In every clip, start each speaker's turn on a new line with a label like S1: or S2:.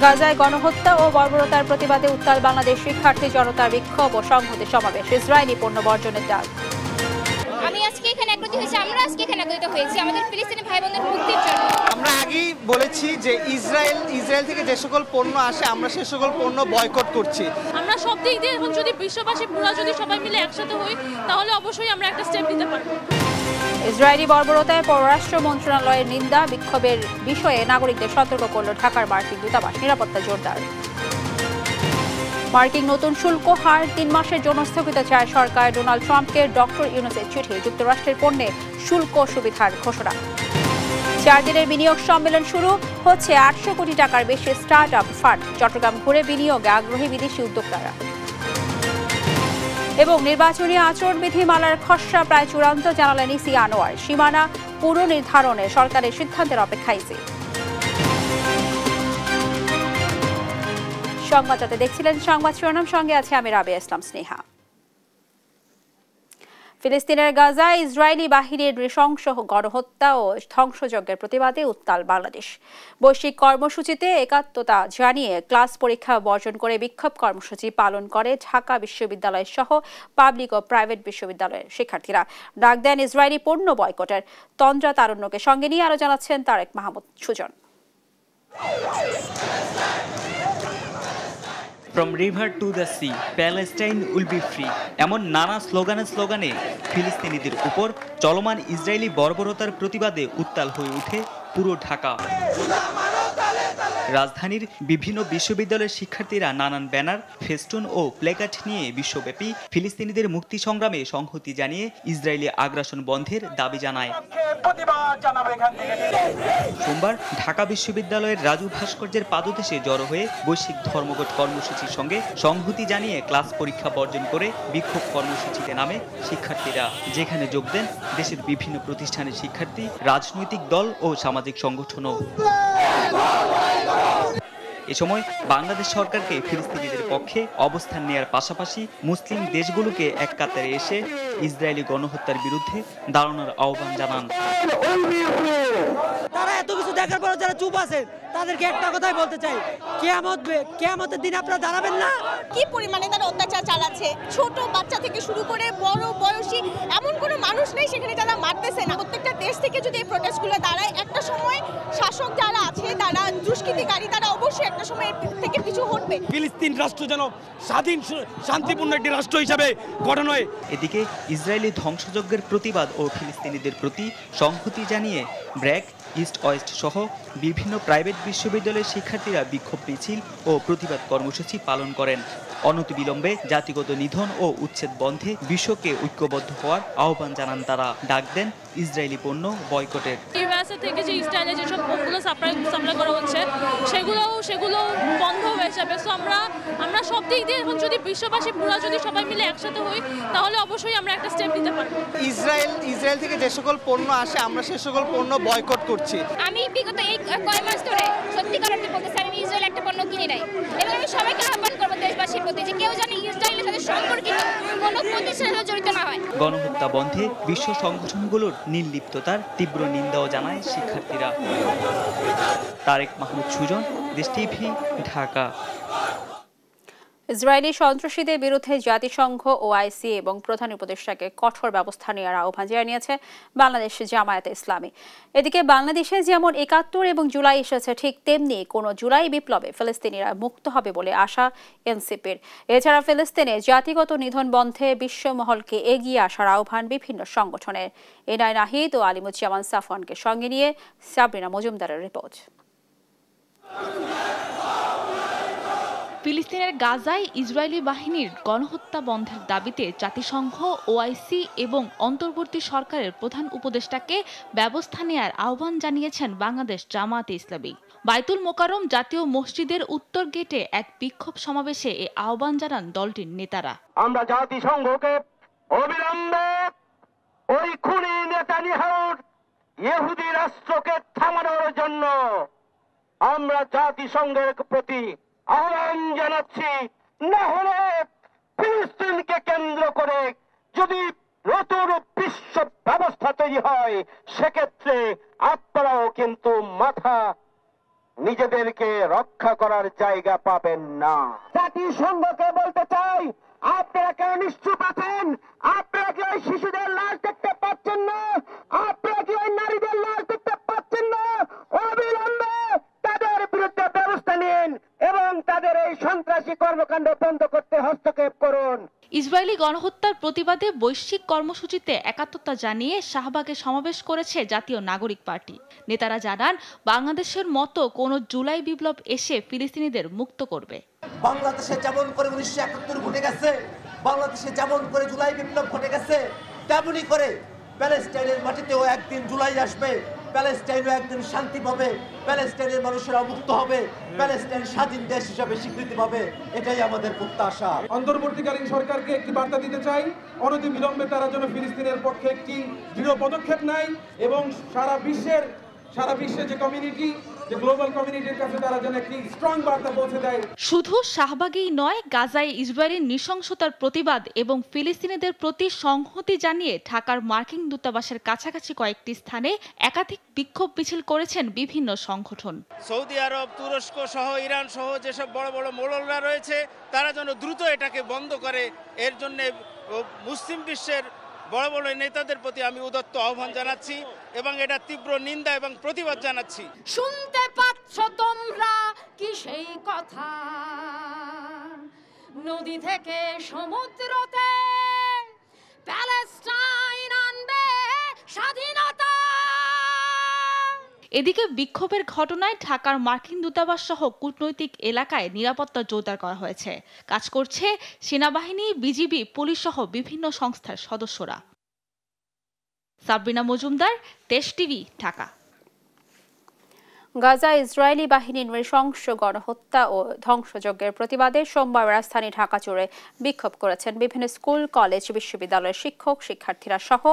S1: গাজায় গণহত্যা ও বর্বরতার প্রতিবাদে উত্তাল বাংলাদেশ শিক্ষার্থী জনতার বিক্ষোভ ও সংহতি সমাবেশ। ইসরায়েলি পণ্য বর্জনের ডাক।
S2: আমি আজকে এখানে একত্রিত হয়েছি, আমরা আজকে এখানে একত্রিত হয়েছি আমাদের ফিলিস্তিনি ভাই বোনদের মুক্তির জন্য।
S3: আমরা আগেই বলেছি যে ইসরায়েল থেকে যে সকল পণ্য আসে আমরা সে সকল পণ্য বয়কট করছি।
S4: আমরা সব দিক দিয়ে এখন যদি বিশ্ববাসী পুরো যদি সবাই মিলে একসাথে হই তাহলে অবশ্যই আমরা একটা স্টেপ নিতে পারব।
S1: ইসরায়েলি বর্বরতায় পররাষ্ট্র মন্ত্রণালয়ের নিন্দা, বিক্ষোভের বিষয়ে নাগরিকদের সতর্ক করল ঢাকার মার্কিন দূতাবাস। নিরাপত্তা জোরদার। মার্কিন নতুন শুল্ক হার ৩ মাসের জন্য স্থগিত চায় সরকার। ডোনাল্ড ট্রাম্পকে ডক্টর ইউনূসের চিঠি। যুক্তরাষ্ট্রের পণ্যে শুল্ক সুবিধার ঘোষণা। 4 দিনের বিনিয়োগ সম্মেলন শুরু হচ্ছে। 800 কোটি টাকার বেশি স্টার্ট আপ ফান্ড। চট্টগ্রাম ঘুরে বিনিয়োগে আগ্রহী বিদেশি উদ্যোক্তারা। এবং নির্বাচনী আচরণবিধি মালার খসড়া প্রায় চূড়ান্ত, জানালেন ইসি আনোয়ার। সীমানা পুনর্নির্ধারণে সরকারের সিদ্ধান্তের অপেক্ষায় ইসি। সংবাদদাতা দেখছিলেন সংবাদ শিরোনাম, সঙ্গে আছে আমি রাবেয়া ইসলাম স্নেহা। ফিলিস্তিনের গাজায় ইসরায়েলি বাহিনীর নৃশংস গণহত্যা ও ধ্বংসযজ্ঞের প্রতিবাদে উত্তাল বাংলাদেশ। বৈশ্বিক কর্মসূচিতে একাত্মতা জানিয়ে ক্লাস পরীক্ষা বর্জন করে বিক্ষোভ কর্মসূচি পালন করে ঢাকা বিশ্ববিদ্যালয় সহ পাবলিক ও প্রাইভেট বিশ্ববিদ্যালয়ের শিক্ষার্থীরা। ডাক দেন ইসরায়েলি পণ্য বয়কটের। তন্দ্রা তারুণ্যকে সঙ্গে নিয়ে আরো জানাচ্ছেন Tarique Mahmud Sujan.
S5: From river to the sea, Palestine will be free. এমন নানা স্লোগানে ফিলিস্তিনিদের উপর চলমান ইসরায়েলি বর্বরতার প্রতিবাদে উত্তাল হয়ে ওঠে পুরো ঢাকা। রাজধানীর বিভিন্ন বিশ্ববিদ্যালয়ের শিক্ষার্থীরা নানান ব্যানার, ফেস্টুন ও প্ল্যাকার্ড নিয়ে বিশ্বব্যাপী ফিলিস্তিনিদের মুক্তি সংগ্রামে সংহতি জানিয়ে ইসরায়েলি আগ্রাসন বন্ধের দাবি জানায়। সোমবার ঢাকা বিশ্ববিদ্যালয়ের রাজু ভাস্কর্যের পাদদেশে জড়ো হয়ে বৈশ্বিক ধর্মঘট কর্মসূচির সঙ্গে সংহতি জানিয়ে ক্লাস পরীক্ষা বর্জন করে বিক্ষোভ কর্মসূচিতে নামে শিক্ষার্থীরা, যেখানে যোগ দেন দেশের বিভিন্ন প্রতিষ্ঠানের শিক্ষার্থী, রাজনৈতিক দল ও সামাজিক সংগঠনও। এ সময় বাংলাদেশ সরকারকে ফিলিস্তিনিদের পক্ষে অবস্থান নেয়ার পাশাপাশি মুসলিম দেশগুলোকে এক কাতারে এসে ইসরায়েলি গণহত্যার বিরুদ্ধে দাঁড়ানোর আহ্বান জানান।
S6: তারা এত কিছু দেখার পর যারা চুপ আছে তাদেরকে একটা কথাই বলতে চাই, কিয়ামতের দিন আপনারা দাঁড়াবেন না।
S2: কি পরিমাণে তারা অত্যাচার চালাচ্ছে, ছোট বাচ্চা থেকে শুরু করে বড় বয়সী এমন কোনো মানুষ নেই সেখানে যারা মারতেছে না। প্রত্যেকটা দেশ থেকে যদি এই প্রোটেস্টগুলো দাঁড়ায়, একটা সময় শাসক যারা আছে তারা দুষ্কৃতিকারী তারা অবশ্যই একটা সময় থেকে পিছু হটবে। ফিলিস্তিন রাষ্ট্র যেন স্বাধীন শান্তিপূর্ণ একটি রাষ্ট্র হিসেবে গঠন হয়।
S5: এদিকে ইসরায়েলি ধ্বংসযজ্ঞের প্রতিবাদ ও ফিলিস্তিনিদের প্রতি সংহতি জানিয়ে ব্র্যাক, ইস্ট ওয়েস্ট সহ বিভিন্ন প্রাইভেট বিশ্ববিদ্যালয়ের শিক্ষার্থীরা বিক্ষোভ মিছিল ও প্রতিবাদ কর্মসূচি পালন করেন। অনতিবিলম্বে জাতিগত নিধন ও উচ্ছেদ বন্ধে বিশ্বকে ঐক্যবদ্ধ হওয়ার আহ্বান জানান তারা। ডাক দেন ইসরায়েলি পণ্য বয়কটের।
S4: ইউএসএ থেকে যে ইসরায়েলে যেসব পণ্যগুলো সাপ্লাই করা হচ্ছে সেগুলো বন্ধ হয়ে যাবে। সো আমরা সব দিক দিয়ে এখন যদি বিশ্ববাসী পুরো যদি সবাই মিলে একসাথে হই তাহলে অবশ্যই আমরা একটা স্টেপ নিতে পারব।
S3: ইসরায়েল থেকে যে সকল পণ্য আসে আমরা সে সকল পণ্য বয়কট করছি।
S2: আমি বিগত এই কয়েক মাস ধরে সত্যিকার অর্থে বলতেছি আমি ইসরায়েল একটা পণ্য কিনি নাই, এবং আমি সবাইকে আহ্বান করবো দেশবাসীর প্রতি যে কেউ যেন ইসরায়েলের সাথে সম্পর্কিত কোনো প্রতিষ্ঠানের সাথে জড়িত না হয়।
S5: গণহত্যা বন্ধে বিশ্ব সংগঠনগুলোর নির্লিপ্ততার তীব্র নিন্দাও জানায় শিক্ষার্থীরা। তারেক মাহমুদ সুজন, দেশ টিভি, ঢাকা।
S1: ইসরায়েলি সন্ত্রাসীদের বিরুদ্ধে জাতিসংঘ, ওআইসি এবং প্রধান উপদেষ্টাকে কঠোর ব্যবস্থা নেওয়ার আহ্বান জানিয়েছে বাংলাদেশ জামায়াতে ইসলামী। এদিকে বাংলাদেশে যেমন ৭১ এবং জুলাই এসেছে, ঠিক তেমনি কোনো জুলাই বিপ্লবে ফিলিস্তিনিরা মুক্ত হবে বলে আশা এনসিপির। এছাড়া ফিলিস্তিনে জাতিগত নিধন বন্ধে বিশ্বমহলকে এগিয়ে আসার আহ্বান বিভিন্ন সংগঠনের। এনআই নাহিদ ও আলিমুজ্জামান সাফওয়ানকে সঙ্গে নিয়ে সাবরিনা মজুমদারের রিপোর্ট।
S7: ফিলিস্তিনের গাজায় ইসরায়েলি বাহিনীর গণহত্যা বন্ধের দাবিতে জাতিসংঘ, ওআইসি এবং অন্তর্বর্তী সরকারের প্রধান উপদেষ্টাকে ব্যবস্থা নেয়ার আহ্বান জানিয়েছেন বাংলাদেশ জামায়াতে ইসলামী। বাইতুল মোকাররম জাতীয় মসজিদের উত্তর গেটে এক বিক্ষোভ সমাবেশে এই আহ্বান জানান দলটির নেতারা।
S8: আমরা জাতিসংঘকে অবিলম্বে ওই খুনি নেতানিয়াহুর ইহুদি রাষ্ট্রকে থামানোর জন্য আমরা জাতিসংঘের প্রতি আহ্বান জানাচ্ছি। না হলে ফিলিস্তিনকে কেন্দ্র করে যদি নতুন বিশ্ব ব্যবস্থা তৈরি হয়, সেক্ষেত্রে আপনারাও কিন্তু মাথা নিজেদেরকে রক্ষা করার জায়গা পাবেন না। জাতিসংঘকে বলতে চাই, আপনারা কেন নিশ্চুপ আছেন? আপনারা কি ওই শিশুদের লাশ দেখতে পাচ্ছেন না? আপনারা কি ওই নারীদের লাশ দেখতে পাচ্ছেন না? অবিলম্বে তাদের বিরুদ্ধে ব্যবস্থা নিন এবং তাদের এই সন্ত্রাসী কর্মকাণ্ড বন্ধ করতে হস্তক্ষেপ করুন।
S7: ইসরায়েলি গণহত্যার প্রতিবাদে বৈশ্বিক কর্মসূচিতে একাত্মতা জানিয়ে শাহবাগে সমাবেশ করেছে জাতীয় নাগরিক পার্টি। নেতারা জানান, বাংলাদেশের মতো কোনো জুলাই বিপ্লব এসে ফিলিস্তিনিদের মুক্ত করবে।
S9: বাংলাদেশে যেমন করে 1971 ঘটে গেছে, বাংলাদেশে যেমন করে জুলাই বিপ্লব ঘটে গেছে, তেমনি করে প্যালেস্টাইনের মাটিতেও একদিন জুলাই আসবে, প্যালেস্টাইনও একদিন শান্তি পাবে, প্যালেস্টাইনের মানুষেরা মুক্ত হবে, প্যালেস্টাইন স্বাধীন দেশ হিসেবে স্বীকৃতি পাবে। এটাই আমাদের প্রত্যাশা।
S10: অন্তর্বর্তীকালীন সরকারকে একটি বার্তা দিতে চাই, অনতিবিলম্বে তারা যেন ফিলিস্তিনের পক্ষে একটি দৃঢ় পদক্ষেপ নেয় এবং সারা বিশ্বের যে কমিউনিটি, যে গ্লোবাল কমিউনিটির কাছে তারা যেন একটি স্ট্রং বার্তা পৌঁছে দেয়।
S7: শুধু শাহবাগেই নয়, গাজায় ইসরায়েলের নৃশংসতার প্রতিবাদ এবং ফিলিস্তিনিদের প্রতি সংহতি জানিয়ে ঢাকার মার্কিন দূতাবাসের কাছাকাছি কয়েকটি স্থানে একাধিক বিক্ষোভ মিছিল করেছেন বিভিন্ন সংগঠন।
S11: সৌদি আরব, তুরস্ক সহ ইরান সহ যেসব বড় বড় মোড়লরা রয়েছে, তারা যেন দ্রুত এটাকে বন্ধ করে। এর জন্য মুসলিম বিশ্বের বড় বড় নেতাদের প্রতি আমি উদাত্ত আহ্বান জানাচ্ছি এবং এটা তীব্র নিন্দা এবং প্রতিবাদ জানাচ্ছি।
S12: শুনতে পাচ্ছ তোমরা কি সেই কথা, নদী থেকে সমুদ্রতে প্যালেস্টাইন আনবে স্বাধীনতা।
S7: এদিকে বিক্ষোভের ঘটনায় ঢাকার মার্কিন দূতাবাস সহ কূটনৈতিক এলাকায় নিরাপত্তা জোরদার করা হয়েছে। কাজ করছে সেনাবাহিনী, বিজিবি, পুলিশ সহ বিভিন্ন সংস্থার সদস্যরা। সাবরিনা মজুমদার, দেশ টিভি, ঢাকা।
S1: গাজা ইসরায়েলি বাহিনীর নৃশংস গণহত্যা ও ধ্বংসযজ্ঞের প্রতিবাদে সোমবার রাজধানী ঢাকা জুড়ে বিক্ষোভ করেছেন বিভিন্ন স্কুল, কলেজ, বিশ্ববিদ্যালয়ের শিক্ষক, শিক্ষার্থীরা সহ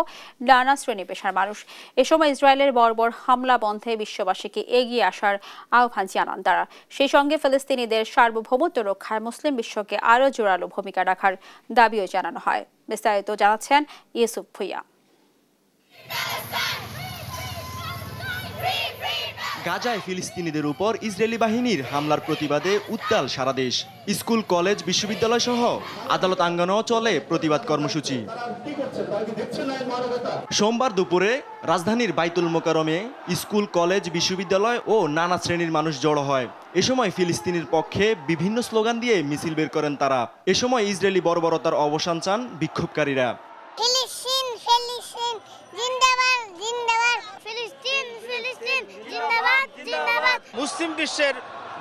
S1: নানা শ্রেণী পেশার মানুষ। এ সময় ইসরায়েলের বর্বর হামলা বন্ধে বিশ্ববাসীকে এগিয়ে আসার আহ্বান জানান তারা। সেই সঙ্গে ফিলিস্তিনিদের সার্বভৌমত্ব রক্ষায় মুসলিম বিশ্বকে আরও জোরালো ভূমিকা রাখার দাবিও জানানো হয়। বিস্তারিত জানাচ্ছেন ইউসুফ ভুইয়া।
S13: গাজায় ফিলিস্তিনিদের উপর ইসরায়েলি বাহিনীর হামলার প্রতিবাদে উত্তাল সারা দেশ। স্কুল, কলেজ, বিশ্ববিদ্যালয় সহ আদালত আঙ্গনেও চলে প্রতিবাদ কর্মসূচি। সোমবার দুপুরে রাজধানীর বাইতুল মোকাররমে স্কুল, কলেজ, বিশ্ববিদ্যালয় ও নানা শ্রেণীর মানুষ জড়ো হয়। এ সময় ফিলিস্তিনের পক্ষে বিভিন্ন স্লোগান দিয়ে মিছিল বের করেন তারা। এ সময় ইসরায়েলি বর্বরতার অবসান চান বিক্ষোভকারীরা।
S11: মুসলিম বিশ্বের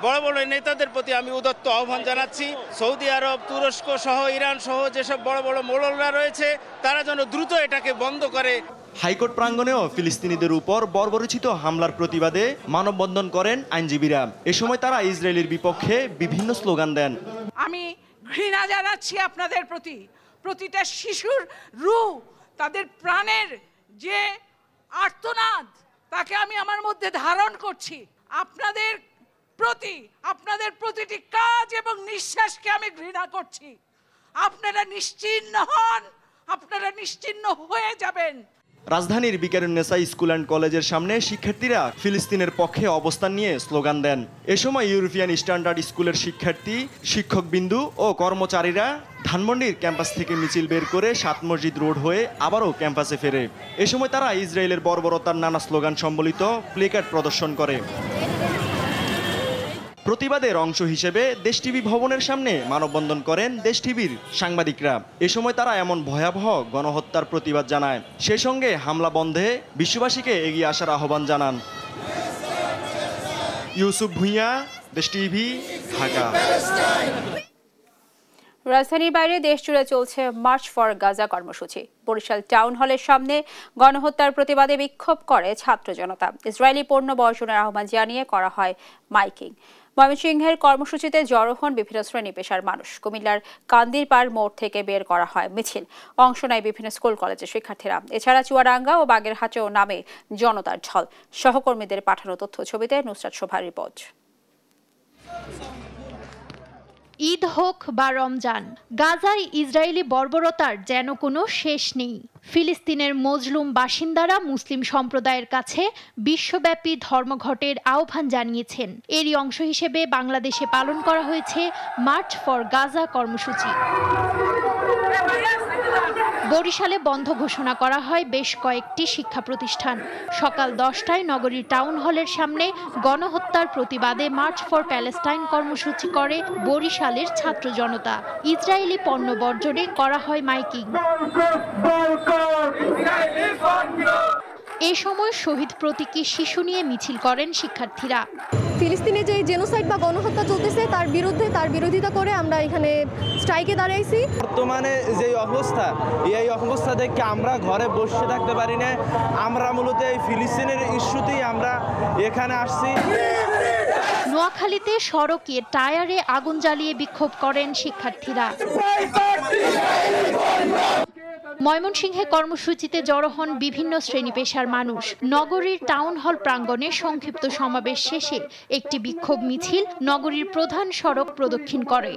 S11: বড় বড় নেতাদের প্রতি আমি উদাত্ত আহ্বান জানাচ্ছি, সৌদি আরব, তুরস্ক সহ ইরান সহ যেসব বড় বড় মোড়লরা রয়েছে, তারা যেন দ্রুত এটাকে বন্ধ করে।
S13: হাইকোর্ট প্রাঙ্গণেও ফিলিস্তিনিদের উপর বর্বরোচিত হামলার প্রতিবাদে মানববন্ধন করেন আইনজীবীরা। এ সময় তারা ইসরায়েলের বিপক্ষে বিভিন্ন স্লোগান দেন।
S14: আমি ঘৃণা জানাচ্ছি আপনাদের প্রতি, প্রতিটা শিশুর রূহ, তাদের প্রাণের যে আর্তনাদ, তাকে আমি আমার মধ্যে ধারণ করছি। আপনাদের প্রতিটি কাজ এবং নিঃশ্বাসকে আমি ঘৃণা করছি। আপনারা নিশ্চিহ্ন হন, আপনারা নিশ্চিহ্ন হয়ে যাবেন।
S13: রাজধানীর বিকারুন্নেসা স্কুল অ্যান্ড কলেজের সামনে শিক্ষার্থীরা ফিলিস্তিনের পক্ষে অবস্থান নিয়ে স্লোগান দেন। এ সময় ইউরোপিয়ান স্ট্যান্ডার্ড স্কুলের শিক্ষার্থী, শিক্ষকবিন্দু ও কর্মচারীরা ধানমন্ডির ক্যাম্পাস থেকে মিছিল বের করে 7 মসজিদ রোড হয়ে আবারও ক্যাম্পাসে ফেরে। এ সময় তারা ইসরায়েলের বর্বরতার নানা স্লোগান সম্বলিত প্লেকার্ড প্রদর্শন করে। প্রতিবাদের অংশ হিসেবে দেশ টিভি ভবনের সামনে মানববন্ধন করেন দেশ টিভির সাংবাদিকরা। এ সময় তারা এমন ভয়াবহ গণহত্যার প্রতিবাদ জানায়, সেই সঙ্গে হামলা বন্ধে বিশ্ববাসীকে এগিয়ে আসার আহ্বান জানান। ইউসুফ ভুইয়া, দেশ টিভি, ঢাকা।
S1: রাজধানীর বাইরে দেশ জুড়ে চলছে মার্চ ফর গাজা কর্মসূচি। বরিশাল টাউন হলের সামনে গণহত্যার প্রতিবাদে বিক্ষোভ করে ছাত্র জনতা। ইসরায়েলি পণ্য বর্জনের আহ্বান জানিয়ে করা হয় মাইকিং। ময়মনসিংহের কর্মসূচিতে জড়ো হন বিভিন্ন শ্রেণী পেশার মানুষ। কুমিল্লার কান্দিরপাড় মোড় থেকে বের করা হয় মিছিল। অংশ নেয় বিভিন্ন স্কুল, কলেজের শিক্ষার্থীরা। এছাড়া চুয়াডাঙ্গা ও বাগেরহাটেও নামে জনতার ঢল। সহকর্মীদের পাঠানো তথ্য ছবিতে নুসরাত শোভার রিপোর্ট।
S15: ঈদ হোক বা রমজান, গাজায় ইসরায়েলি বর্বরতার যেন কোনো শেষ নেই। ফিলিস্তিনের মজলুম বাসিন্দারা মুসলিম সম্প্রদায়ের কাছে বিশ্বব্যাপী ধর্মঘটের আহ্বান জানিয়েছেন। এরই অংশ হিসেবে বাংলাদেশে পালন করা হয়েছে মার্চ ফর গাজা কর্মসূচি। বরিশালে বন্ধ ঘোষণা করা হয় বেশ কয়েকটি শিক্ষা প্রতিষ্ঠান। সকাল 10টায় নগরীর টাউন হলের সামনে গণহত্যার প্রতিবাদে মার্চ ফর প্যালেস্টাইন কর্মসূচি করে বরিশালের ছাত্র জনতা। ইসরায়েলি পণ্য বর্জনে করা হয় মাইকিং। এ সময় শহীদ প্রতীকী শিশু নিয়ে মিছিল করেন শিক্ষার্থীরা।
S16: ফিলিস্তিনে যে জেনোসাইড বা গণহত্যা চলতেছে তার বিরোধিতা করে আমরা এখানে স্ট্রাইকে দাঁড়াইছি।
S17: বর্তমানে যে অবস্থা, এই অবস্থা দেখে আমরা ঘরে বসে থাকতে পারি না। আমরা মূলত এই ফিলিস্তিনের ইস্যুতেই আমরা এখানে আসছি।
S15: নোয়াখালীতে সড়কে টায়ারে আগুন জ্বালিয়ে বিক্ষোভ করেন শিক্ষার্থীরা। ময়মনসিংহে কর্মসূচিতে জড়ো হন বিভিন্ন শ্রেণী পেশার মানুষ। নগরীর টাউন হল প্রাঙ্গণে সংক্ষিপ্ত সমাবেশ শেষে একটি বিক্ষোভ মিছিল নগরীর প্রধান সড়ক প্রদক্ষিণ করে।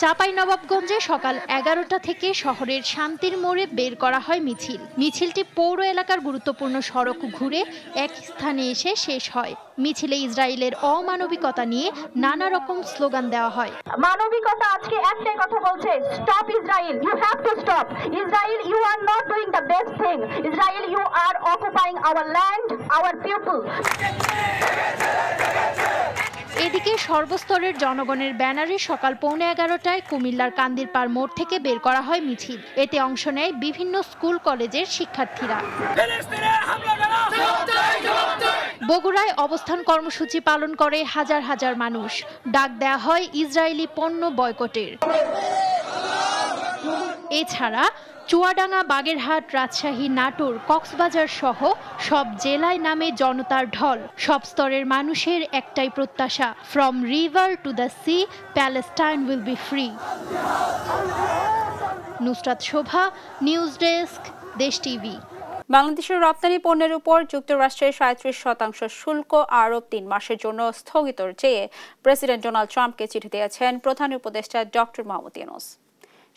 S15: চাঁপাইনবাবগঞ্জে সকাল 11টা থেকে শহরের শান্তির মোড়ে বের করা হয় মিছিল। মিছিলটি পৌর এলাকার গুরুত্বপূর্ণ সড়ক ঘুরে এক স্থানে এসে শেষ হয়। মিছিলে ইসরায়েলের অমানবিকতা নিয়ে নানা রকম স্লোগান দেওয়া হয়।
S18: মানবিকতা আজকে একটাই কথা বলছে, stop Israel, you have to stop Israel, you are not doing the best thing, Israel you are occupying our land, our people. এদিকে সর্বস্তরের জনগণের ব্যানারে সকাল 11:15টায় কুমিল্লার কান্দিরপাড় মোড় থেকে বের করা হয় মিছিল। এতে অংশ নেয় বিভিন্ন স্কুল কলেজের শিক্ষার্থীরা। বগুড়ায় অবস্থান কর্মসূচি পালন করে হাজার হাজার মানুষ। ডাক দেয়া হয় ইসরায়েলি পণ্য বয়কটের। এছাড়া চুয়াডাঙ্গা, বাগেরহাট, রাজশাহী, নাটোর, কক্সবাজার সহ সব জেলায় নামে জনতার ঢল। সব স্তরের মানুষের একটাই প্রত্যাশা, from river to the sea, Palestine will be free. Nusrat Shobha, news desk, দেশ টিভি।
S1: বাংলাদেশের রপ্তানি পণ্যের উপর যুক্তরাষ্ট্রের 37% শুল্ক আরোপ 3 মাসের জন্য স্থগিত চেয়ে প্রেসিডেন্ট ডোনাল্ড ট্রাম্পকে চিঠি দিয়েছেন প্রধান উপদেষ্টা ডক্টর মোহাম্মদ ইউনূস।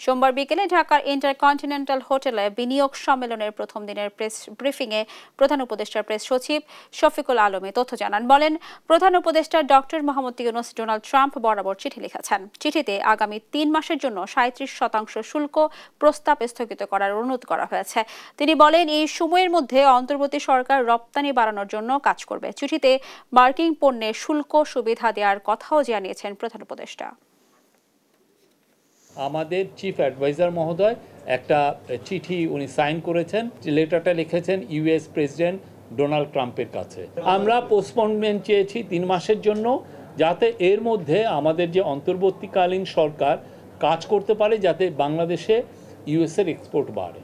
S1: সোমবার বিকেলে ঢাকার ইন্টারকন্টিনেন্টাল হোটেলে বিনিয়োগ সম্মেলনের প্রথম দিনের প্রেস ব্রিফিংয়ে প্রধান উপদেষ্টার প্রেস সচিব শফিকুল আলম তথ্য জানান। বলেন, প্রধান উপদেষ্টা doctor Mohammad Yunus Donald Trump বরাবর চিঠি লিখেছেন। চিঠিতে আগামী 3 মাসের জন্য 37% শুল্ক প্রস্তাব স্থগিত করার অনুরোধ করা হয়েছে। তিনি বলেন, এই সময়ের মধ্যে অন্তর্বর্তী সরকার রপ্তানি বাড়ানোর জন্য কাজ করবে। চিঠিতে মার্কিন পণ্যে শুল্ক সুবিধা দেওয়ার কথাও জানিয়েছেন প্রধান উপদেষ্টা।
S19: আমাদের চিফ অ্যাডভাইজার মহোদয় একটা চিঠি উনি সাইন করেছেন, লেটারটা লিখেছেন ইউএস প্রেসিডেন্ট ডোনাল্ড ট্রাম্পের কাছে। আমরা পোস্টপোনমেন্ট চেয়েছি 3 মাসের জন্য, যাতে এর মধ্যে আমাদের যে অন্তর্বর্তীকালীন সরকার কাজ করতে পারে, যাতে বাংলাদেশে ইউএসের এক্সপোর্ট বাড়ে।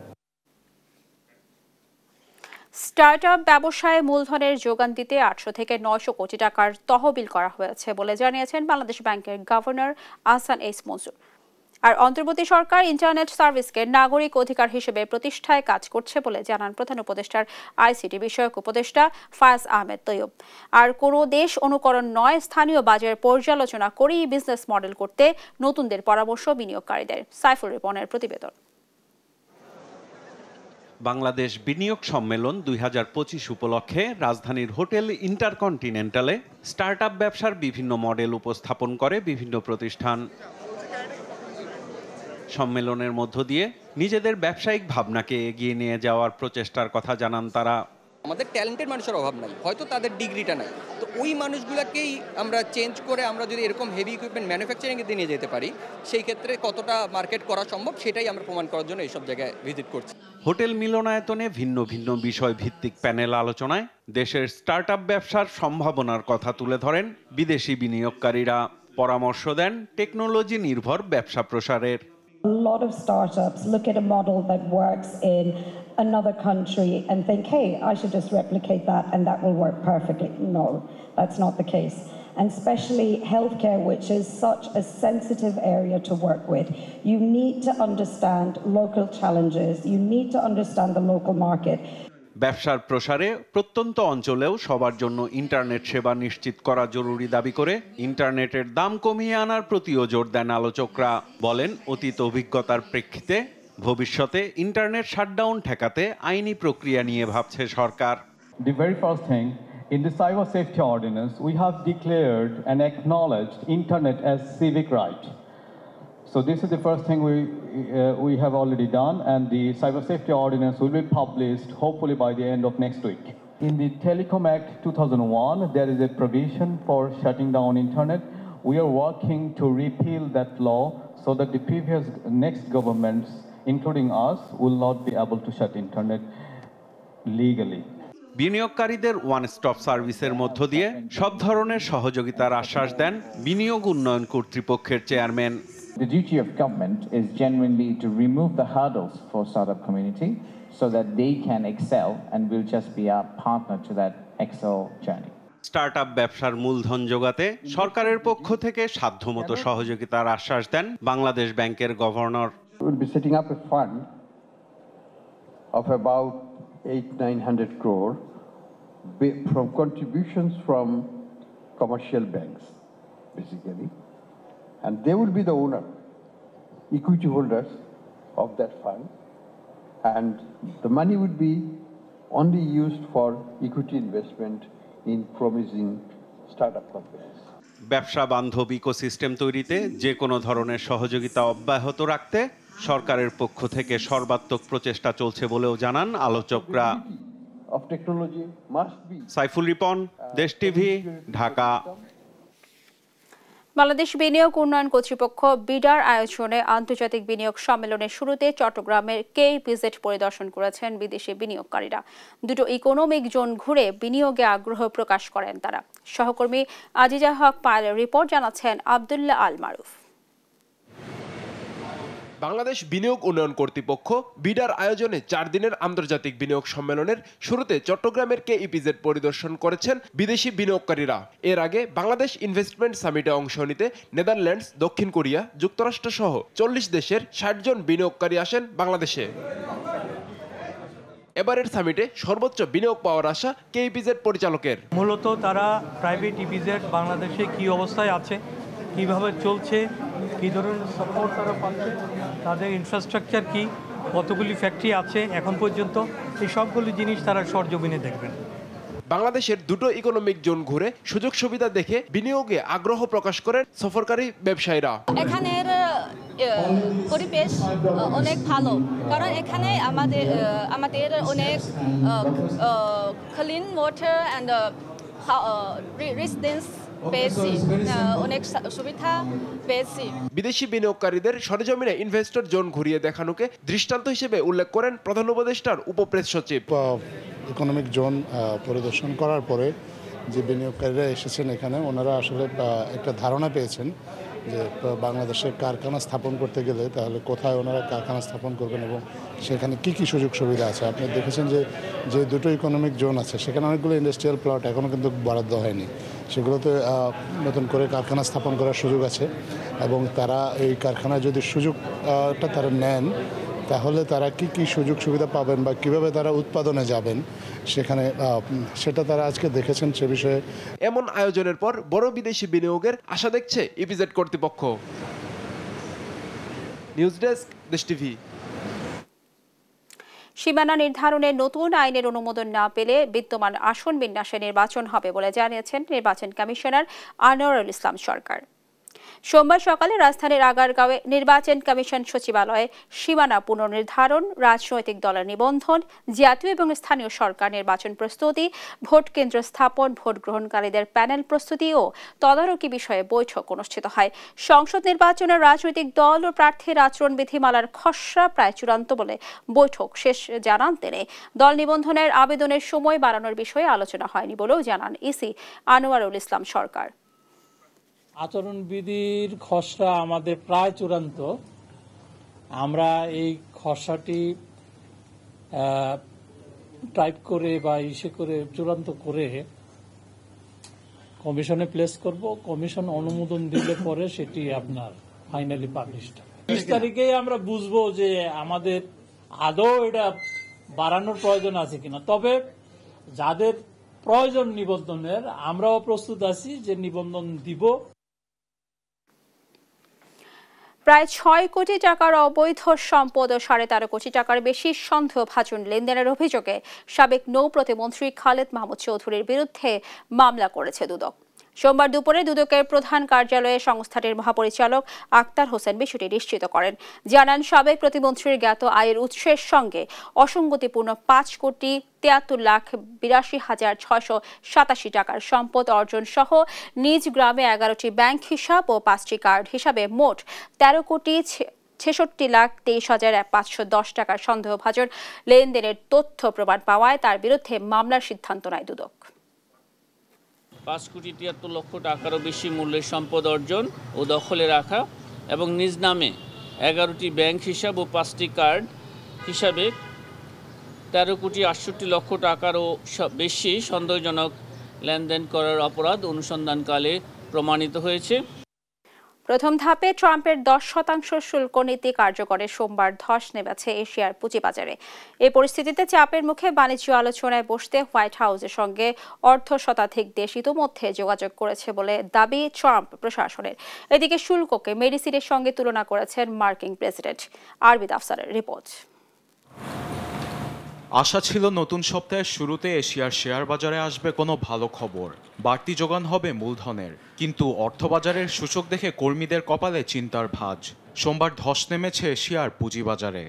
S1: স্টার্টআপ ব্যবসায় মূলধনের যোগান দিতে 800 থেকে 900 কোটি টাকার তহবিল করা হয়েছে বলে জানিয়েছেন বাংলাদেশ ব্যাংকের গভর্নর আহসান এইস মনজুর। আর অন্তর্বর্তী সরকার ইন্টারনেট সার্ভিসকে নাগরিক অধিকার হিসেবে প্রতিষ্ঠায় কাজ করছে বলে জানান প্রধান উপদেষ্টার আইসিটি বিষয়ক উপদেষ্টা ফায়াজ আহমেদ তৈয়ব। আর কোনো দেশ অনুকরণ নয়, স্থানীয় বাজার পর্যালোচনা করেই বিজনেস মডেল করতে নতুনদের পরামর্শ বিনিয়োগকারীদের। সাইফুল রিপনের প্রতিবেদন।
S20: বাংলাদেশ বিনিয়োগ সম্মেলন 2025 উপলক্ষে রাজধানীর হোটেল ইন্টারকন্টিনেন্টালে স্টার্টআপ ব্যবসার বিভিন্ন মডেল উপস্থাপন করে বিভিন্ন প্রতিষ্ঠান। সম্মেলনের মধ্য দিয়ে নিজেদের ব্যবসায়িক ভাবনাকে এগিয়ে নিয়ে যাওয়ার প্রচেষ্টার কথা জানান তারা।
S21: আমাদের ট্যালেন্টেড মানুষের অভাব নাই, হয়তো তাদের ডিগ্রিটা নাই, তো ওই মানুষগুলোকেই আমরা চেঞ্জ করে আমরা যদি এরকম হেভি ইকুইপমেন্ট ম্যানুফ্যাকচারিং এ নিয়ে যেতে পারি, সেই ক্ষেত্রে কতটা মার্কেট করা সম্ভব সেটাই আমরা প্রমাণ করার জন্য এইসব জায়গায় ভিজিট করছি।
S20: হোটেল মিলনায়তনে ভিন্ন ভিন্ন বিষয় ভিত্তিক প্যানেল আলোচনায় দেশের স্টার্টআপ ব্যবসার সম্ভাবনার কথা তুলে ধরেন বিদেশি বিনিয়োগকারীরা। পরামর্শ দেন টেকনোলজি নির্ভর ব্যবসা প্রসারের।
S22: A lot of startups look at a model that works in another country and think, hey, I should just replicate that and that will work perfectly. No, that's not the case. And especially healthcare, which is such a sensitive area to work with. You need to understand local challenges. You need to understand the local market.
S20: ব্যবসার প্রসারে প্রত্যন্ত অঞ্চলেও সবার জন্য internet সেবা নিশ্চিত করা জরুরি দাবি করে ইন্টারনেটের দাম কমিয়ে আনার প্রতিও জোর দেন আলোচকরা। বলেন, অতীত অভিজ্ঞতার প্রেক্ষিতে ভবিষ্যতে ইন্টারনেট শাটডাউন ঠেকাতে আইনি প্রক্রিয়া নিয়ে ভাবছে সরকার।
S4: The very first thing, in the Cyber Safety Ordinance, we have declared and acknowledged internet as civic right. So this is the first thing we have already done, and the Cyber Safety Ordinance will be published hopefully by the end of next week. In the Telecom Act 2001, there is a provision for shutting down internet. We are working to repeal that law so that the previous next governments, including us, will not be able to shut internet legally.
S20: বিনিয়োগকারীদের one stop সার্ভিসের মধ্য দিয়ে সব ধরনের সহযোগিতার আশ্বাস দেন বিনিয়োগ উন্নয়ন কর্তৃপক্ষের chairman.
S6: The duty of government is genuinely to remove the hurdles for startup community so that they can excel, and we'll just be a partner to that excel journey.
S20: Startup ব্যবসার মূলধন জোগাতে সরকারের পক্ষ থেকে সাধ্যমতো সহযোগিতার আশ্বাস দেন বাংলাদেশ ব্যাংকের governor.
S23: We'll be setting up a fund of about 800-900 crore from contributions from commercial banks, basically. And they will be the owner, equity holders of that fund. And the money would be only used for equity investment in promising startup companies.
S20: ব্যবসা বান্ধব ecosystem তৈরিতে যে কোনো ধরনের সহযোগিতা অব্যাহত রাখতে সরকারের পক্ষ থেকে সর্বাত্মক প্রচেষ্টা চলছে বলেও জানান আলোচকরা। সাইফুল রিপন, দেশ টিভি, ঢাকা।
S1: বাংলাদেশ বিনিয়োগ উন্নয়ন কর্তৃপক্ষ বিডার আয়োজনে আন্তর্জাতিক বিনিয়োগ সম্মেলনের শুরুতে চট্টগ্রামের কেইপিজেড পরিদর্শন করেছেন বিদেশি বিনিয়োগকারীরা। দুটো ইকোনমিক জোন ঘুরে বিনিয়োগে আগ্রহ প্রকাশ করেন তারা। সহকর্মী আজিজা হক পায়েলের রিপোর্ট, জানাচ্ছেন আব্দুল্লাহ আল মারুফ।
S24: বাংলাদেশ বিনিয়োগ উন্নয়ন কর্তৃপক্ষ বিডার আয়োজনে 4 দিনের আন্তর্জাতিক বিনিয়োগ সম্মেলনের শুরুতে চট্টগ্রামের কেইপিজেড পরিদর্শন করেছেন বিদেশি বিনিয়োগকারীরা। এর আগে বাংলাদেশ ইনভেস্টমেন্ট সামিটে অংশ নিতে নেদারল্যান্ডস, দক্ষিণ কোরিয়া, যুক্তরাষ্ট্র সহ 40 দেশের 60 জন বিনিয়োগকারী আসেন বাংলাদেশে। এবারের সামিটে সর্বোচ্চ বিনিয়োগ পাওয়ার আশা কেইপিজেড পরিচালকের।
S25: মূলত তারা প্রাইভেট ইপিজেড বাংলাদেশে কি অবস্থায় আছে, কিভাবে চলছে, কী ধরনের সাপোর্ট তারা পাচ্ছে, তাদের ইনফ্রাস্ট্রাকচার কি, কতগুলি ফ্যাক্টরি আছে এখন পর্যন্ত, এই সবগুলি জিনিস তারা সরজমিনে দেখবেন।
S24: বাংলাদেশের দুটো ইকোনমিক জোন ঘুরে সুযোগ সুবিধা দেখে বিনিয়োগে আগ্রহ প্রকাশ করেন সফরকারী ব্যবসায়ীরা।
S26: এখানের পরিবেশ অনেক ভালো, কারণ এখানে আমাদের অনেক ক্লিন ওয়াটার অ্যান্ড রেসিডেন্স পেয়েছি, অনেক সুবিধা পেয়েছি।
S24: বিদেশি বিনিয়োগকারীদের সরেজমিনে ইনভেস্টর জোন ঘুরিয়ে দেখানোকে দৃষ্টান্ত হিসেবে উল্লেখ করেন প্রধান উপদেষ্টার উপপ্রেস সচিব।
S27: ইকোনমিক জোন পরিদর্শন করার পরে যে বিনিয়োগকারীরা এসেছেন এখানে, ওনারা আসলে একটা ধারণা পেয়েছেন যে বাংলাদেশে কারখানা স্থাপন করতে গেলে তাহলে কোথায় ওনারা কারখানা স্থাপন করবেন এবং সেখানে কি কি সুযোগ সুবিধা আছে। আপনি দেখেছেন যে দুটো ইকোনমিক জোন আছে সেখানে অনেকগুলো ইন্ডাস্ট্রিয়াল প্লট এখনও কিন্তু বরাদ্দ হয়নি, সেগুলোতে নতুন করে কারখানা স্থাপন করার সুযোগ আছে এবং তারা এই কারখানায় যদি সুযোগটা তারা নেন তাহলে তারা কি কি সুযোগ সুবিধা পাবেন বা কিভাবে তারা উৎপাদনে যাবেন সেখানে, সেটা তারা আজকে দেখেছেন। সে বিষয়ে
S24: এমন আয়োজনের পর বড় বিদেশি বিনিয়োগের আশা দেখছে ইপিজেড কর্তৃপক্ষ। নিউজ ডেস্ক, দেশ টিভি।
S1: সীমানা নির্ধারণে নতুন আইনের অনুমোদন না পেলে বিদ্যমান আসন বিন্যাসে নির্বাচন হবে বলে জানিয়েছেন নির্বাচন কমিশনার আনোয়ারুল ইসলাম সরকার। সোমবার সকালে রাজধানীর আগারগাঁওয়ে নির্বাচন কমিশন সচিবালয়ে সীমানা পুনর্নির্ধারণ, রাজনৈতিক দলের নিবন্ধন, জাতীয় এবং স্থানীয় সরকার নির্বাচন প্রস্তুতি, ভোট কেন্দ্র স্থাপন, ভোট গ্রহণকারীদের প্যানেল প্রস্তুতি ও তদারকি বিষয়ে বৈঠক অনুষ্ঠিত হয়। সংসদ নির্বাচনের রাজনৈতিক দল ও প্রার্থীর আচরণবিধিমালার খসড়া প্রায় চূড়ান্ত বলে বৈঠক শেষ জানান তিনি। দল নিবন্ধনের আবেদনের সময় বাড়ানোর বিষয়ে আলোচনা হয়নি বলেও জানান ইসি আনোয়ারুল ইসলাম সরকার।
S28: আচরণবিধির খসড়া আমাদের প্রায় চূড়ান্ত। আমরা এই খসড়াটি টাইপ করে বা ইসে করে চূড়ান্ত করে কমিশনে প্লেস করব। কমিশন অনুমোদন দিলে পরে সেটি আপনার ফাইনালি পাবলিশড হবে। 20 তারিখে আমরা বুঝবো যে আমাদের আদৌ এটা বাড়ানোর প্রয়োজন আছে কিনা। তবে যাদের প্রয়োজন নিবন্ধনের, আমরাও প্রস্তুত আছি যে নিবন্ধন দিব।
S1: প্রায় ৬ কোটি টাকার অবৈধ সম্পদ ও 13.5 কোটি টাকার বেশি সন্দেহভাজন লেনদেনের অভিযোগে সাবেক নৌ প্রতিমন্ত্রী খালেদ মাহমুদ চৌধুরীর বিরুদ্ধে মামলা করেছে দুদক। সোমবার দুপুরে দুদকের প্রধান কার্যালয়ে সংস্থাটির মহাপরিচালক আক্তার হোসেন বিষয়টি নিশ্চিত করেন। জানান, সাবেক প্রতিমন্ত্রীর জ্ঞাত আয়ের উৎসের সঙ্গে অসঙ্গতিপূর্ণ 5,83,82,687 টাকার সম্পদ অর্জন সহ নিজ গ্রামে 11টি ব্যাংক হিসাব ও 5টি কার্ড হিসাবে মোট 13,66,23,510 টাকার সন্দেহভাজন লেনদেনের তথ্য প্রমাণ পাওয়ায় তার বিরুদ্ধে মামলার সিদ্ধান্ত নেয় দুদক।
S2: 5,73,00,000 টাকারও বেশি মূল্যের সম্পদ অর্জন ও দখলে রাখা এবং নিজ নামে 11টি ব্যাংক হিসাব ও 5টি কার্ড হিসাবে 13,68,00,000 টাকারও বেশি সন্দেহজনক লেনদেন করার অপরাধ অনুসন্ধানকালে প্রমাণিত হয়েছে।
S1: প্রথম ধাপে ট্রাম্পের 10% শুল্ক নীতি কার্যকরে সোমবার ধস নেমেছে এশিয়ার পুঁজিবাজারে। এই পরিস্থিতিতে চাপের মুখে বাণিজ্য আলোচনায় বসতে হোয়াইট হাউসের সঙ্গে অর্ধ শতাধিক দেশ ইতোমধ্যে যোগাযোগ করেছে বলে দাবি ট্রাম্প প্রশাসনের। এদিকে শুল্ককে মেডিসিনের সঙ্গে তুলনা করেছেন মার্কিন প্রেসিডেন্ট। আরবিদ আফসারের রিপোর্ট।
S3: আশা ছিল নতুন সপ্তাহের শুরুতে এশিয়ার শেয়ার বাজারে আসবে কোনো ভালো খবর, বাড়তি যোগান হবে মূলধনের। কিন্তু অর্থবাজারের সূচক দেখে কর্মীদের কপালে চিন্তার ভাঁজ। সোমবার ধস নেমেছে এশিয়ার পুঁজিবাজারে।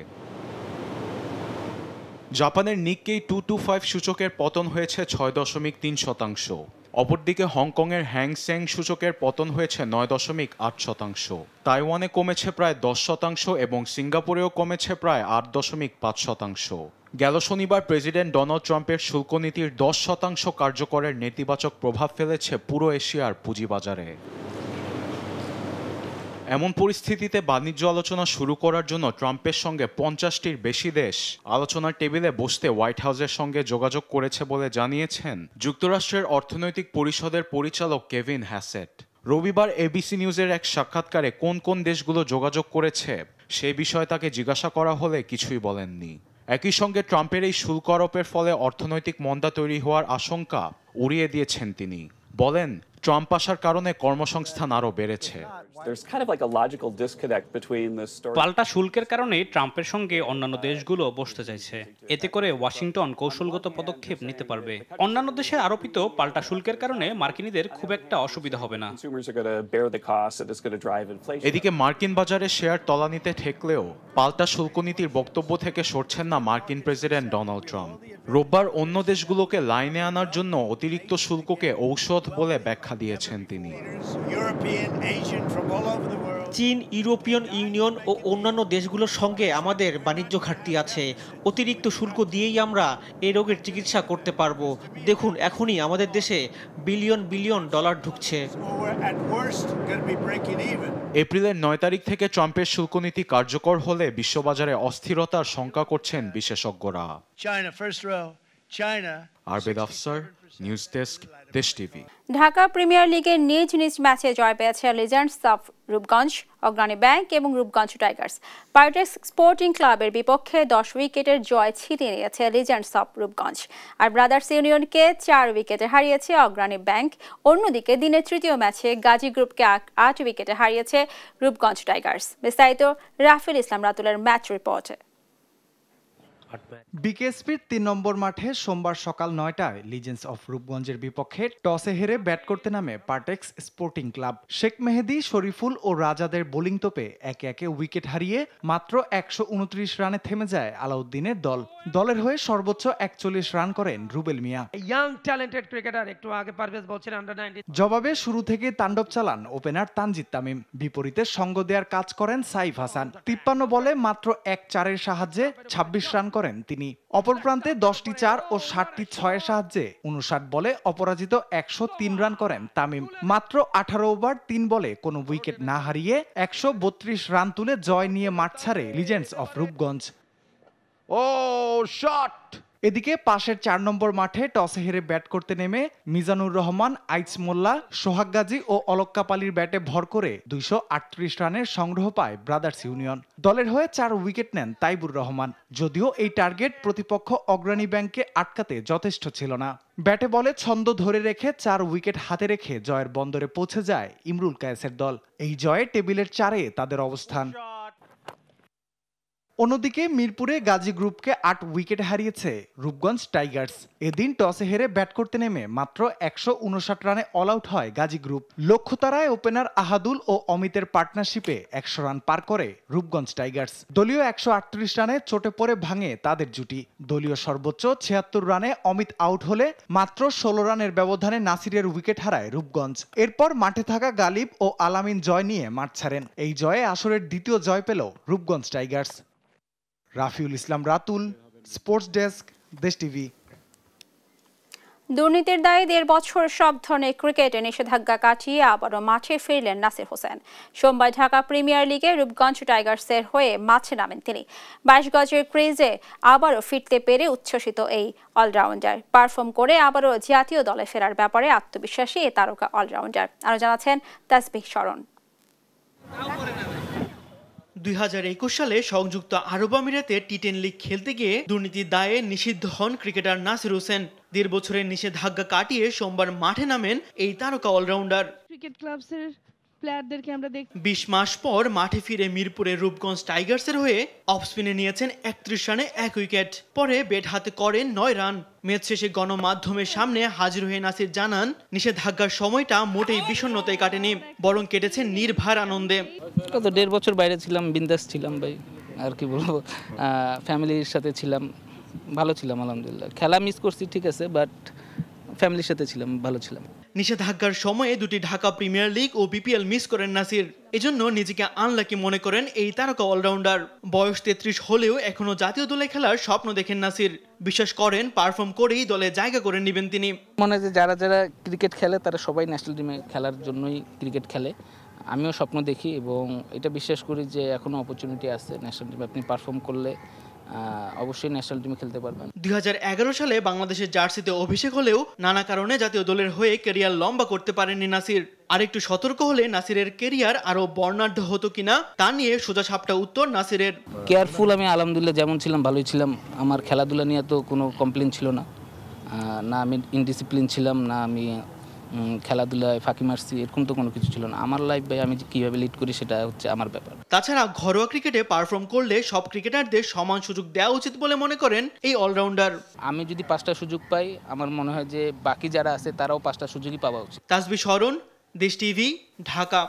S3: জাপানের নিক্কেই 225 সূচকের পতন হয়েছে 6.3%। অপরদিকে হংকংয়ের হ্যাংসেং সূচকের পতন হয়েছে 9.8%। তাইওয়ানে কমেছে প্রায় 10% এবং সিঙ্গাপুরেও কমেছে প্রায় 8.5%। গেল শনিবার প্রেসিডেন্ট ডোনাল্ড ট্রাম্পের শুল্ক নীতির 10% কার্যকরের নেতিবাচক প্রভাব ফেলেছে পুরো এশিয়ার পুঁজিবাজারে। এমন পরিস্থিতিতে বাণিজ্য আলোচনা শুরু করার জন্য ট্রাম্পের সঙ্গে 50টির বেশি দেশ আলোচনার টেবিলে বসতে হোয়াইট হাউসের সঙ্গে যোগাযোগ করেছে বলে জানিয়েছেন যুক্তরাষ্ট্রের অর্থনৈতিক পরিষদের পরিচালক কেভিন হ্যাসেট। রবিবার এবিসি নিউজের এক সাক্ষাৎকারে কোন কোন দেশগুলো যোগাযোগ করেছে সে বিষয়ে তাকে জিজ্ঞাসা করা হলে কিছুই বলেননি। একই সঙ্গে ট্রাম্পের এই শুল্ক আরোপের ফলে অর্থনৈতিক মন্দা তৈরি হওয়ার আশঙ্কা উড়িয়ে দিয়েছেন তিনি। বলেন, ট্রাম্প আসার কারণে কর্মসংস্থান আরও বেড়েছে।
S5: পাল্টা শুল্কের কারণে ট্রাম্পের সঙ্গে অন্যান্য দেশগুলো বসতে চাইছে। এতে করে ওয়াশিংটন কৌশলগত পদক্ষেপ নিতে পারবে। অন্যান্য দেশে আরোপিত পাল্টা শুল্কের কারণে মার্কিনীদের খুব একটা অসুবিধা হবে না।
S3: এদিকে মার্কিন বাজারে শেয়ার তলানিতে ঠেকলেও পাল্টা শুল্ক নীতির বক্তব্য থেকে সরছেন না মার্কিন প্রেসিডেন্ট ডোনাল্ড ট্রাম্প। রোববার অন্য দেশগুলোকে লাইনে আনার জন্য অতিরিক্ত শুল্ককে ঔষধ বলে ব্যাখ্যা দিয়েছেন তিনি।
S7: চীন, ইউরোপিয়ান ইউনিয়ন ও অন্যান্য দেশগুলোর সঙ্গে আমাদের বাণিজ্য ঘাটতি আছে। অতিরিক্ত শুল্ক দিয়েই আমরা এই রোগের চিকিৎসা করতে পারবো। দেখুন, এখনই আমাদের দেশে বিলিয়ন বিলিয়ন ডলার ঢুকছে।
S3: এপ্রিলের 9 তারিখ থেকে ট্রাম্পের শুল্ক নীতি কার্যকর হলে বিশ্ববাজারে অস্থিরতার শঙ্কা করছেন বিশেষজ্ঞরা। আরবেদ আফসার, নিউজ ডেস্ক, দেশ টিভি।
S1: ঢাকা প্রিমিয়ার লিগের নিজ নিজ ম্যাচে জয় পেয়েছে লিজেন্ডস অফ রূপগঞ্জ, অগ্রণী ব্যাংক এবং রূপগঞ্জ টাইগার্স। পার্টেক্স স্পোর্টিং ক্লাবের বিপক্ষে 10 উইকেটের জয় ছিনিয়ে নিয়েছে লিজেন্ডস অফ রূপগঞ্জ, আর ব্রাদার্স ইউনিয়নকে 4 উইকেটে হারিয়েছে অগ্রণী ব্যাংক। অন্যদিকে দিনের তৃতীয় ম্যাচে গাজী গ্রুপকে 8 উইকেটে হারিয়েছে রূপগঞ্জ টাইগার্স। বিস্তারিত রাফিল ইসলাম রাতুলের ম্যাচ রিপোর্টে।
S8: বিকেএসপির 3 নম্বর মাঠে সোমবার সকাল 9টায় লিজেন্ডস অফ রূপগঞ্জের বিপক্ষে টসে হেরে ব্যাট করতে নামে পার্টেক্স স্পোর্টিং ক্লাব। শেখ মেহেদি, শরীফুল ও রাজাদের বোলিং তোপে একে একে উইকেট হারিয়ে মাত্র 129 রানে থেমে যায় আলাউদ্দিনের দল। দলের হয়ে সর্বোচ্চ 41 রান করেন রুবেল মিয়া।
S9: ইয়াং ট্যালেন্টেড ক্রিকেটার, একটু আগে পারভেজ বলছেন আন্ডার 19।
S8: জবাবে শুরু থেকে তাণ্ডব চালান ওপেনার তানজিদ তামিম। বিপরীতে সঙ্গ দেওয়ার কাজ করেন সাইফ হাসান। 53 বলে মাত্র 1 চারের সাহায্যে 26 রান করেন তিনি। অপর প্রান্তে 10টি 4 ও 7টি 6-এর সাহায্যে 59 বলে অপরাজিত 103 রান করেন তামিম। মাত্র 18 ওভার 3 বলে কোনো উইকেট না হারিয়ে 132 রান তুলে জয় নিয়ে মাঠ ছাড়ে legends of Rupganj.
S10: Oh shot!
S8: এদিকে পাশের 4 নম্বর মাঠে টসে হেরে ব্যাট করতে নেমে মিজানুর রহমান, আইচ মোল্লা, সোহাগ গাজী ও অলক কাপালির ব্যাটে ভর করে 238 রানের সংগ্রহ পায় ব্রাদার্স ইউনিয়ন। দলের হয়ে 4 উইকেট নেন তাইবুর রহমান। যদিও এই টার্গেট প্রতিপক্ষ অগ্রণী ব্যাংককে আটকাতে যথেষ্ট ছিল না। ব্যাটে বলে ছন্দ ধরে রেখে 4 উইকেট হাতে রেখে জয়ের বন্দরে পৌঁছে যায় ইমরুল কায়েসের দল। এই জয়ে টেবিলের 4-এ তাদের অবস্থান। অন্যদিকে মিরপুরে গাজী গ্রুপকে 8 উইকেট হারিয়েছে রূপগঞ্জ টাইগার্স। এদিন টসে হেরে ব্যাট করতে নেমে মাত্র 159 রানে অল আউট হয় গাজী গ্রুপ। লক্ষ্যতারায় ওপেনার আহাদুল ও অমিতের পার্টনারশিপে 100 রান পার করে রূপগঞ্জ টাইগার্স। দলীয় 138 রানে চোটে পড়ে ভাঙে তাদের জুটি। দলীয় সর্বোচ্চ 76 রানে অমিত আউট হলে মাত্র 16 রানের ব্যবধানে নাসিরের উইকেট হারায় রূপগঞ্জ। এরপর মাঠে থাকা গালিব ও আলামিন জয় নিয়ে মাঠ ছাড়েন। এই জয়ে আসরের দ্বিতীয় জয় পেল রূপগঞ্জ টাইগার্স। রাফিউল ইসলাম রাতুল, স্পোর্টস ডেস্ক, দেশ টিভি।
S1: দুর্নীতির দায়ে 1.5 বছর সব ধরনের ক্রিকেটে নিষেধাজ্ঞা কাটিয়ে আবারও মাঠে ফিরলেন নাসির হোসেন। সোমবার ঢাকা প্রিমিয়ার লিগে রূপগঞ্জ টাইগার্সের হয়ে মাঠে নামেন তিনি। 22 গজের ক্রিজে আবারও ফিরতে পেরে উচ্ছ্বসিত এই অলরাউন্ডার। পারফর্ম করে আবারও জাতীয় দলে ফেরার ব্যাপারে আত্মবিশ্বাসী এই তারকা অলরাউন্ডার। আরও জানাচ্ছেন তাসবিহ শরণ।
S10: 2021 সালে সংযুক্ত আরব আমিরাতে টি10 লিগ খেলতে গিয়ে দুর্নীতির দায়ে নিষিদ্ধ হন ক্রিকেটার নাসির হোসেন। 1.5 বছরের নিষেধাজ্ঞা কাটিয়ে সোমবার মাঠে নামেন এই তারকা অলরাউন্ডার।
S11: ক্রিকেট ক্লাবসের প্লেয়ারদেরকে আমরা দেখি
S10: 20 মাস পর মাঠে ফিরে মিরপুরের রূপগঞ্জ টাইগার্সের হয়ে অফ স্পিনে নিয়েছেন 31 রানে 1 উইকেট। পরে ব্যাট হাতে করেন 9 রান। ম্যাচ শেষে গণমাধ্যমের সামনে হাজির হয়ে নাসির জানান, নিষেধাজ্ঞার সময়টা মোটেই বিষণ্ণতায় কাটেনি, বরং কেটেছে নির্ভার আনন্দে।
S12: গত 1.5 বছর বাইরে ছিলাম, বিন্দাস ছিলাম ভাই, আর কি বলবো, ফ্যামিলির সাথে ছিলাম, ভালো ছিলাম আলহামদুলিল্লাহ। খেলা মিস করছি ঠিক আছে, বাট ফ্যামিলির সাথে ছিলাম, ভালো ছিলাম।
S10: নিষেধাজ্ঞার সময়ে 2টি ঢাকা প্রিমিয়ার লিগ ও বিপিএল মিস করেন নাসির। এজন্য নিজেকে আনলাকি মনে করেন এই তারকা অলরাউন্ডার। বয়স 33 হলেও এখনো জাতীয় দলে খেলার স্বপ্ন দেখেন নাসির। বিশ্বাস করেন পারফর্ম করেই দলে জায়গা করে নেবেন তিনি।
S12: মনে হয় যে যারা যারা ক্রিকেট খেলে তারা সবাই ন্যাশনাল টিমে খেলার জন্যই ক্রিকেট খেলে। আমিও স্বপ্ন দেখি এবং এটা বিশ্বাস করি যে এখনো অপরচুনিটি আছে ন্যাশনাল টিমে। আপনি পারফর্ম করলে অবশ্যই ন্যাশনাল টিমে খেলতে পারবেন।
S10: 2011 সালে বাংলাদেশের জার্সিতে অভিষেক হলেও নানা কারণে জাতীয় দলের হয়ে ক্যারিয়ার লম্বা করতে পারেননি নাসির। আরেকটু সতর্ক হলে নাসিরের ক্যারিয়ার আরো বর্ণাঢ্য হতো কিনা তা নিয়ে সোজা সাপটা উত্তর নাসিরের।
S12: কেয়ারফুল আমি আলহামদুলিল্লাহ যেমন ছিলাম ভালোই ছিলাম। আমার খেলাধুলা নিয়ে তো কোনো কমপ্লেন ছিল না, না আমি ইনডিসিপ্লিন ছিলাম, না আমি খেলাধুলায় ফাঁকি মারছি, এরকম তো কোনো কিছু ছিল না। আমার লাইফ ভাই আমি কীভাবে লিড করি সেটা হচ্ছে আমার ব্যাপার।
S10: তাছাড়া ঘরোয়া ক্রিকেটে পারফর্ম করলে সব ক্রিকেটারদের সমান সুযোগ দেওয়া উচিত বলে মনে করেন এই অলরাউন্ডার।
S12: আমি যদি 5টা সুযোগ পাই, আমার মনে হয় যে বাকি যারা আছে তারাও 5টা সুযোগই পাওয়া উচিত।
S10: তাসবিহ শরণ, দেশ টিভি, ঢাকা।